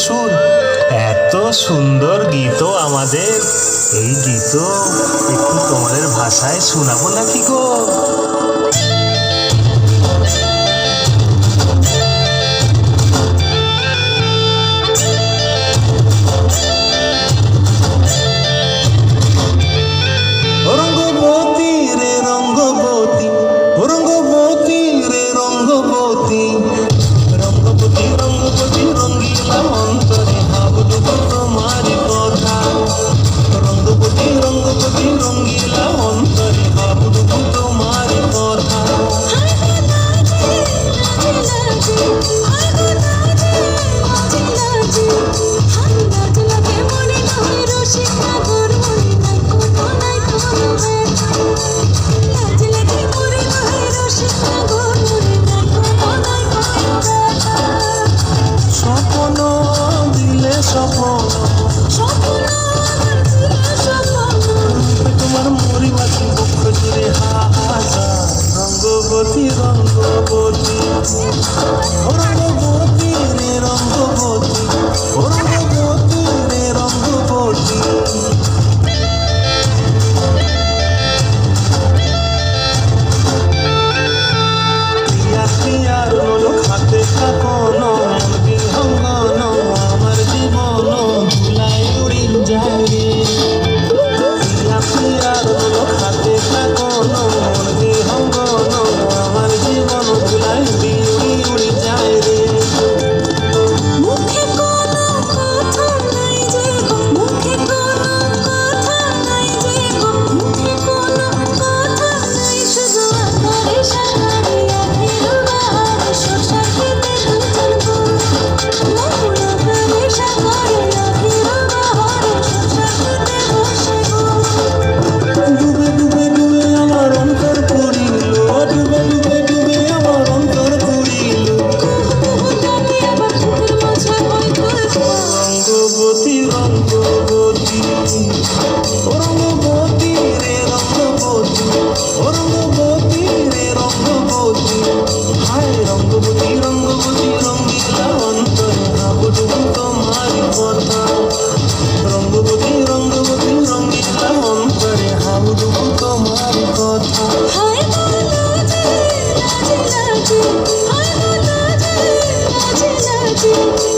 সুর, এত সুন্দর গীত আমাদের। এই গীত একটু তোমাদের ভাষায় শোনাবো নাকি গো? রঙ্গবতী রে রঙ্গবতী, রঙ্গবতী রে রঙ্গবতী, রঙ্গবতী রঙ্গবতী রঙ্গিলা অন্তরে ভাবলুক তোমারি কথা। রঙ্গবতী রঙ্গবতী রঙ্গিলা অন্তরে ভাবলুক তোমারি কথা। স্বপ্ন দিলে স্বপ্ন তোমার মরিবাসী পক্ষ জুড়ে হাহাকার। রঙ্গবতী রঙ্গবতী, রঙ্গবতী রে রঙ্গবতী, রঙ্গবতী রে রঙ্গবতী। প্রিয়ার লোক হাতে থাকন বিহঙ্গন, আমার জীবন ধুলাই উড়ি যায় রে। প্রিয়ার লোক হাতে থাকন বিহঙ্গন, আমার জীবন ধুলাই উড়ি উড়ি উড়ি যায় রে। ডুবে ডুবে ডুবে আমার অন্তর পুরিল, ডুবে ডুবে ডুবে আমার অন্তর পুরিল। রঙ্গবতী রঙ্গবতী, রঙ্গবতী রে রঙ্গবতী, রঙ্গবতী রে রঙ্গবতী। হায় রঙ্গবতী রঙ্গবতী রঙ্গিলা অন্তরে ভাবলুক তোমারি কথা। রঙ্গবতী রঙ্গবতী রঙ্গিলা অন্তরে ভাবলুক তোমারি কথা। হায় বলো যে লাজে লাজে, হায় বলো যে লাজে লাজে।